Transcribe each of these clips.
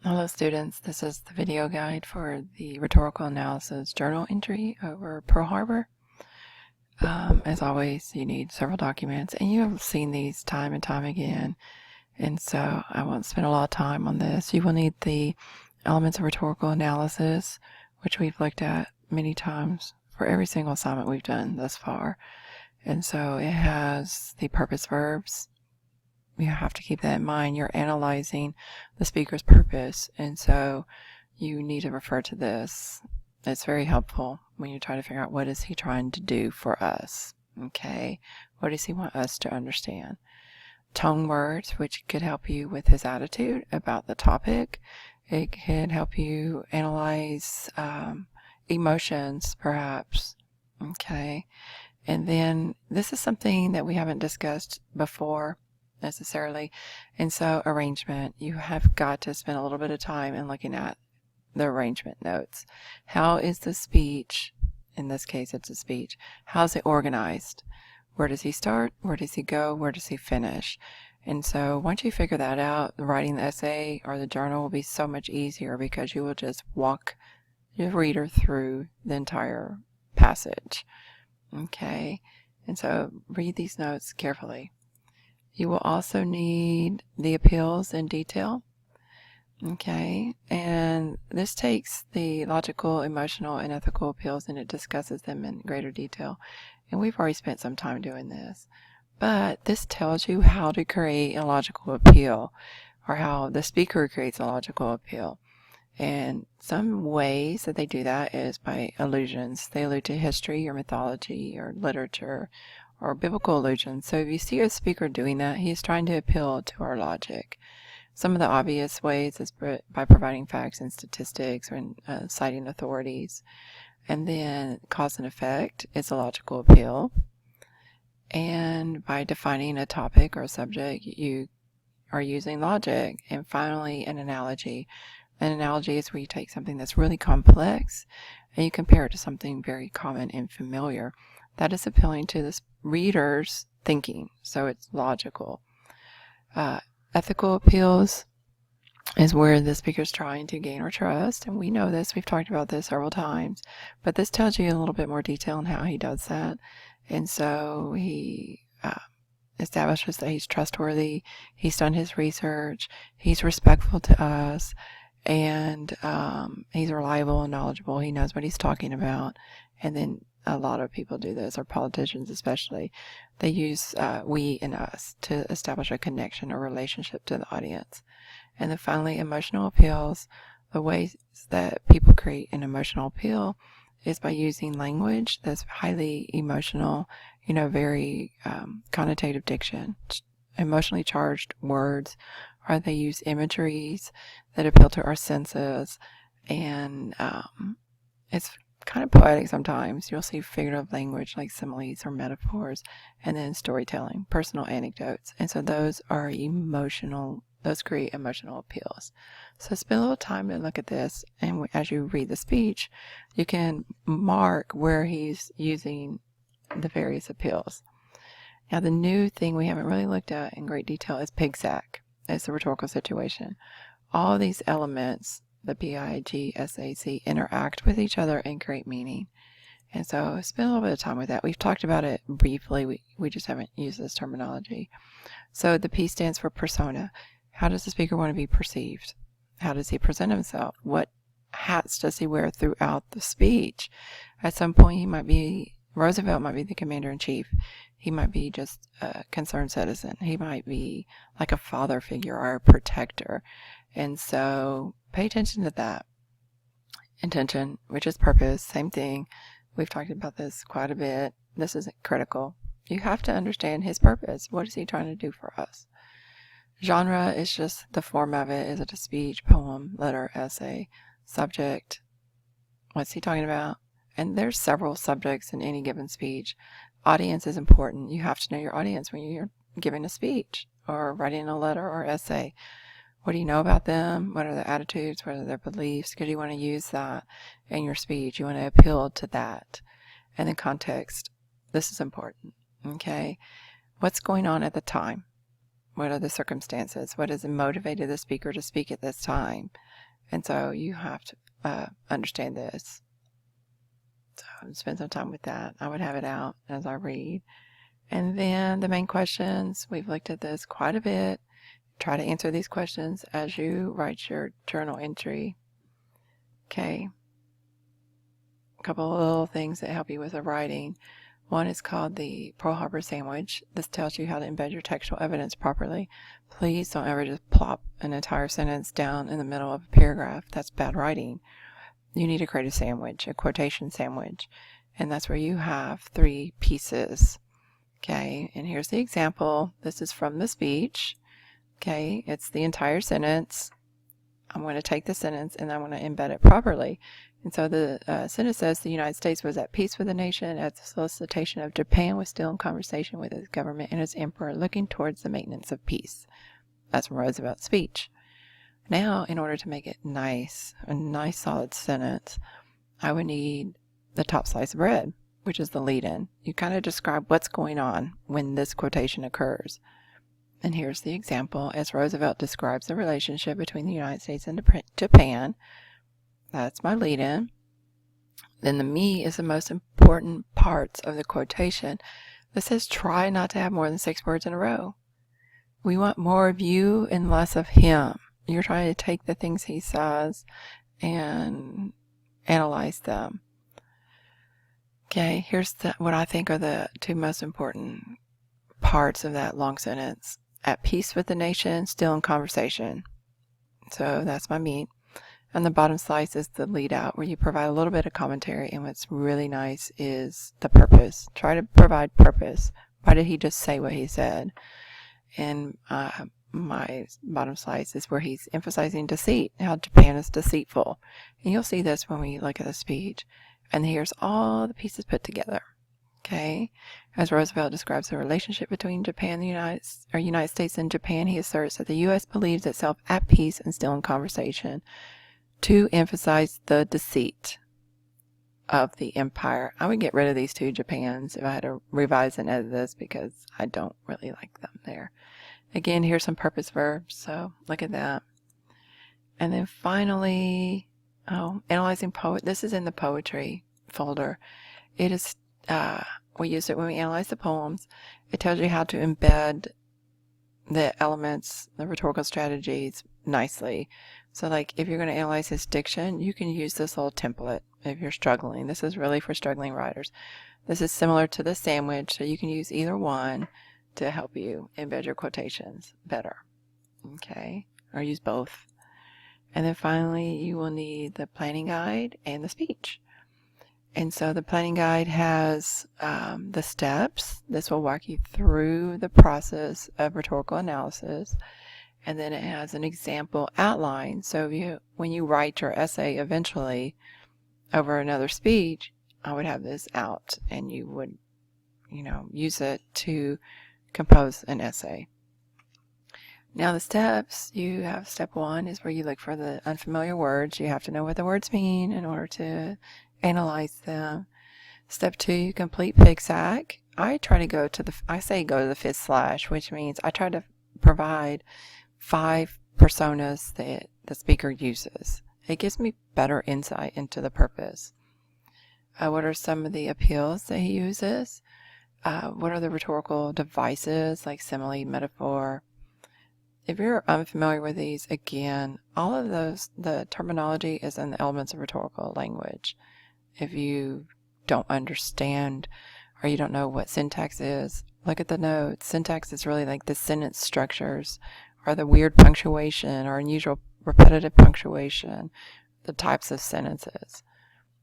Hello students, this is the video guide for the Rhetorical Analysis journal entry over Pearl Harbor. As always, you need several documents, and you have seen these time and time again, and so I won't spend a lot of time on this. You will need the elements of rhetorical analysis, which we've looked at many times for every single assignment we've done thus far. And so it has the purpose verbs. You have to keep that in mind. You're analyzing the speaker's purpose, and so you need to refer to this. It's very helpful when you try to figure out what is he trying to do for us. Okay, what does he want us to understand? Tone words, which could help you with his attitude about the topic. It can help you analyze emotions, perhaps. Okay, and then this is something that we haven't discussed before necessarily, and so arrangement. You have got to spend a little bit of time in looking at the arrangement notes. How is the speech, in this case it's a speech, how's it organized? Where does he start? Where does he go? Where does he finish? And so once you figure that out, writing the essay or the journal will be so much easier because you will just walk your reader through the entire passage. Okay, and so read these notes carefully. You will also need the appeals in detail. Okay, and this takes the logical, emotional, and ethical appeals and it discusses them in greater detail. And we've already spent some time doing this. But this tells you how to create a logical appeal, or how the speaker creates a logical appeal. And some ways that they do that is by allusions. They allude to history or mythology or literature or biblical allusions. So if you see a speaker doing that, he's trying to appeal to our logic. Some of the obvious ways is by providing facts and statistics or citing authorities. And then cause and effect is a logical appeal. And by defining a topic or a subject, you are using logic. And finally, an analogy. An analogy is where you take something that's really complex and you compare it to something very common and familiar. That is appealing to the reader's thinking, so it's logical. Ethical appeals is where the speaker's trying to gain our trust, and we know this, we've talked about this several times, but this tells you a little bit more detail on how he does that. And so he establishes that he's trustworthy, he's done his research, he's respectful to us, and he's reliable and knowledgeable, he knows what he's talking about. And then a lot of people do this, or politicians especially. They use we and us to establish a connection or relationship to the audience. And then finally, emotional appeals. The ways that people create an emotional appeal is by using language that's highly emotional, very connotative diction, emotionally charged words, or they use imageries that appeal to our senses. And it's kind of poetic sometimes. You'll see figurative language like similes or metaphors, and then storytelling, personal anecdotes. And so those are emotional, those create emotional appeals. So spend a little time to look at this, and as you read the speech, you can mark where he's using the various appeals. Now the new thing we haven't really looked at in great detail is PIGSAC. It's the rhetorical situation. All these elements, the PIGSAC, interact with each other and create meaning. And so spend a little bit of time with that. We've talked about it briefly. We just haven't used this terminology. So the P stands for persona. How does the speaker want to be perceived? How does he present himself? What hats does he wear throughout the speech? At some point, Roosevelt might be the commander-in-chief. He might be just a concerned citizen. He might be like a father figure or a protector. And so pay attention to that. Intention, which is purpose, same thing. We've talked about this quite a bit. This is critical. You have to understand his purpose. What is he trying to do for us? Genre is just the form of it. Is it a speech, poem, letter, essay? Subject, what's he talking about? And there's several subjects in any given speech. Audience is important. You have to know your audience when you're giving a speech or writing a letter or essay. What do you know about them? What are their attitudes? What are their beliefs? Because you want to use that in your speech. You want to appeal to that. And then context. This is important. Okay. What's going on at the time? What are the circumstances? What has motivated the speaker to speak at this time? And so you have to understand this. So spend some time with that. I would have it out as I read. And then the main questions, we've looked at this quite a bit. Try to answer these questions as you write your journal entry. Okay. A couple of little things that help you with the writing. One is called the Pearl Harbor sandwich. This tells you how to embed your textual evidence properly. Please don't ever just plop an entire sentence down in the middle of a paragraph. That's bad writing. You need to create a sandwich, a quotation sandwich. And that's where you have 3 pieces. Okay, and here's the example. This is from the speech. Okay, it's the entire sentence. I'm going to take the sentence and I'm going to embed it properly. And so the sentence says the United States was at peace with the nation at the solicitation of Japan, was still in conversation with its government and its emperor, looking towards the maintenance of peace. That's from Roosevelt's speech. Now, in order to make it nice, a nice solid sentence, I would need the top slice of bread, which is the lead-in. You kind of describe what's going on when this quotation occurs. And here's the example as Roosevelt describes the relationship between the United States and Japan. That's my lead-in. Then the me is the most important parts of the quotation. This says try not to have more than 6 words in a row. We want more of you and less of him. You're trying to take the things he says and analyze them. Okay, here's what I think are the 2 most important parts of that long sentence. At peace with the nation, still in conversation. So that's my meat. And the bottom slice is the lead out, where you provide a little bit of commentary. And what's really nice is the purpose. Try to provide purpose. Why did he just say what he said? And my bottom slice is where he's emphasizing deceit, how Japan is deceitful. And you'll see this when we look at the speech. And here's all the pieces put together. Okay, as Roosevelt describes the relationship between Japan and the United States and Japan, he asserts that the U.S. believes itself at peace and still in conversation, to emphasize the deceit of the empire. I would get rid of these 2 Japans if I had to revise and edit this, because I don't really like them there. Again, here's some purpose verbs, so look at that. And then finally, analyzing this is in the poetry folder. It is, we use it when we analyze the poems. It tells you how to embed the elements, the rhetorical strategies nicely. So like if you're going to analyze his diction, you can use this little template if you're struggling. This is really for struggling writers. This is similar to the sandwich, so you can use either one to help you embed your quotations better. Okay, or use both. And then finally, you will need the planning guide and the speech. And so the planning guide has the steps. This will walk you through the process of rhetorical analysis. And then it has an example outline. So when you write your essay eventually over another speech, I would have this out and you would, use it to compose an essay. Now the steps, you have step 1 is where you look for the unfamiliar words. You have to know what the words mean in order to analyze them. Step 2, you complete PIGSAC. I try to go to the 5th slash, which means I try to provide 5 personas that the speaker uses. It gives me better insight into the purpose. What are some of the appeals that he uses? What are the rhetorical devices like simile, metaphor? If you're unfamiliar with these, again, all of those, the terminology is in the elements of rhetorical language. If you don't understand or you don't know what syntax is, look at the notes. Syntax is really like the sentence structures or the weird punctuation or unusual repetitive punctuation, the types of sentences.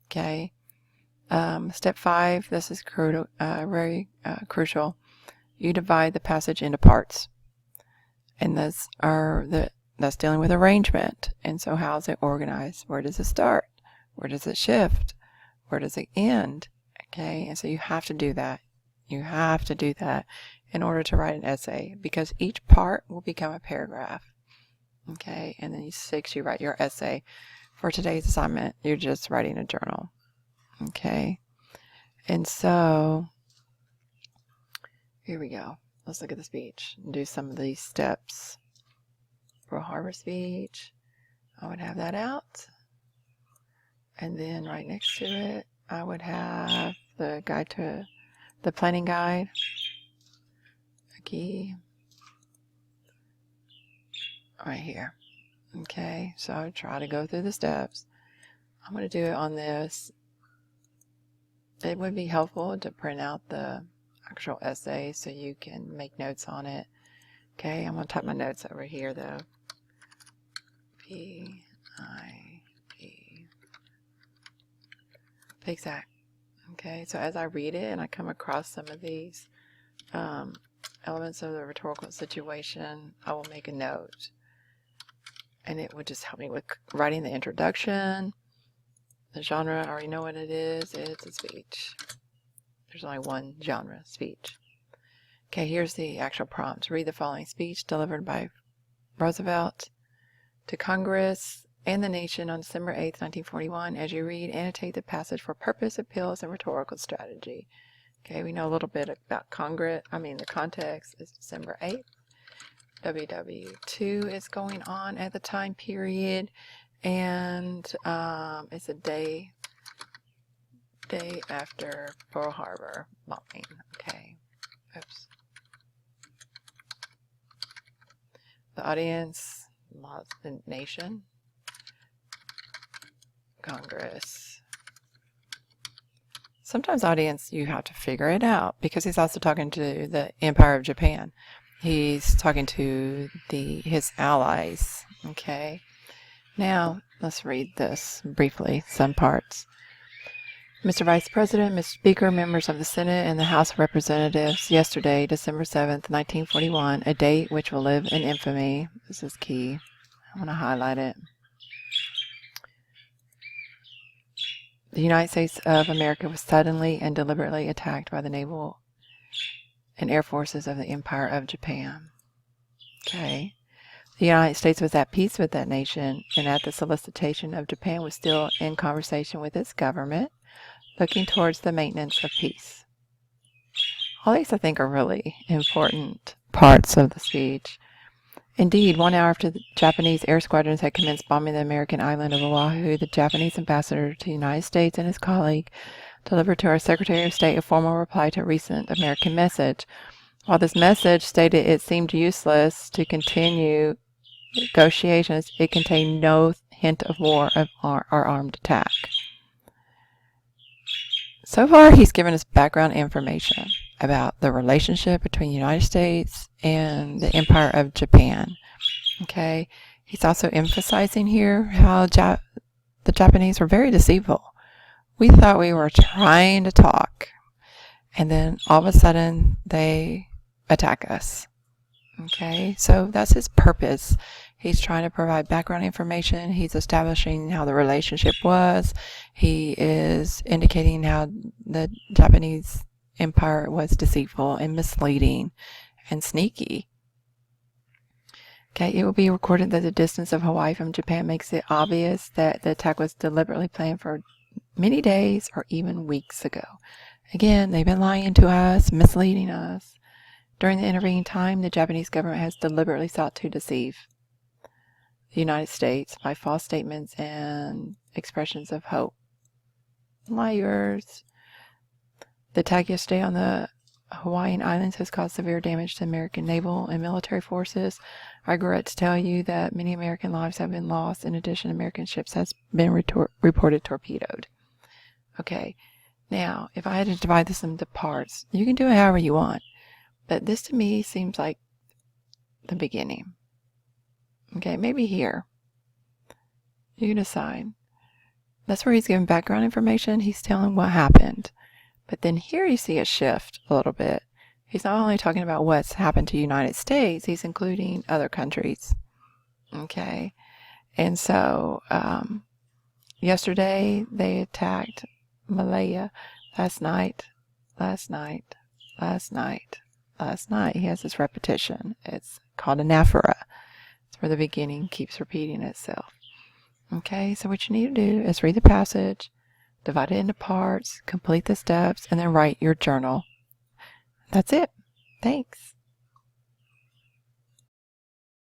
Okay. Step 5, this is very crucial. You divide the passage into parts. And that's dealing with arrangement. And so how is it organized? Where does it start? Where does it shift? Where does it end? Okay, and so you have to do that. You have to do that in order to write an essay, because each part will become a paragraph. Okay, and then 6, you write your essay. For today's assignment, you're just writing a journal. Okay, and so here we go. Let's look at the speech and do some of these steps. Pearl Harbor speech. I would have that out. And then right next to it, I would have the guide to the planning guide. A key. Right here. Okay, so I would try to go through the steps. I'm going to do it on this. It would be helpful to print out the actual essay so you can make notes on it. Okay, I'm going to type my notes over here though. PIP. Exact. Okay, so as I read it and I come across some of these elements of the rhetorical situation, I will make a note. And it would just help me with writing the introduction. The genre, I already know what it is. It's a speech. There's only one genre, speech. Okay, here's the actual prompt. Read the following speech delivered by Roosevelt to Congress and the nation on December 8th, 1941. As you read, annotate the passage for purpose, appeals, and rhetorical strategy. Okay, we know a little bit about Congress. The context is December 8th. WW2 is going on at the time period, and it's a day after Pearl Harbor bombing. Okay, oops. The audience, the nation, Congress. Sometimes audience, you have to figure it out because he's also talking to the Empire of Japan. He's talking to his allies. Okay. Now, let's read this briefly, some parts. Mr. Vice President, Mr. Speaker, members of the Senate and the House of Representatives, yesterday, December 7th, 1941, a date which will live in infamy. This is key. I want to highlight it. The United States of America was suddenly and deliberately attacked by the naval and air forces of the Empire of Japan. Okay. The United States was at peace with that nation, and at the solicitation of Japan was still in conversation with its government, looking towards the maintenance of peace. All these, I think, are really important parts of the speech. Indeed, 1 hour after the Japanese air squadrons had commenced bombing the American island of Oahu, the Japanese ambassador to the United States and his colleague delivered to our Secretary of State a formal reply to a recent American message. While this message stated it seemed useless to continue negotiations, it contained no hint of war or armed attack. So far, he's given us background information about the relationship between the United States and the Empire of Japan. Okay, he's also emphasizing here how the Japanese were very deceitful. We thought we were trying to talk, and then all of a sudden they attack us. Okay, so that's his purpose. He's trying to provide background information. He's establishing how the relationship was. He is indicating how the Japanese Empire was deceitful and misleading and sneaky. Okay, it will be recorded that the distance of Hawaii from Japan makes it obvious that the attack was deliberately planned for many days or even weeks ago. Again, they've been lying to us, misleading us. During the intervening time, the Japanese government has deliberately sought to deceive the United States by false statements and expressions of hope. Liars. The attack yesterday on the Hawaiian Islands has caused severe damage to American naval and military forces. I regret to tell you that many American lives have been lost. In addition, American ships has been reported torpedoed. Okay, now, if I had to divide this into parts, you can do it however you want. But this to me seems like the beginning. Okay, maybe here. You can decide. That's where he's giving background information. He's telling what happened. But then here you see a shift a little bit. He's not only talking about what's happened to the United States, he's including other countries. Okay, and so yesterday they attacked Malaya. Last night. He has this repetition. It's called anaphora. It's where the beginning keeps repeating itself. Okay, so what you need to do is read the passage, divide it into parts, complete the steps, and then write your journal. That's it. Thanks.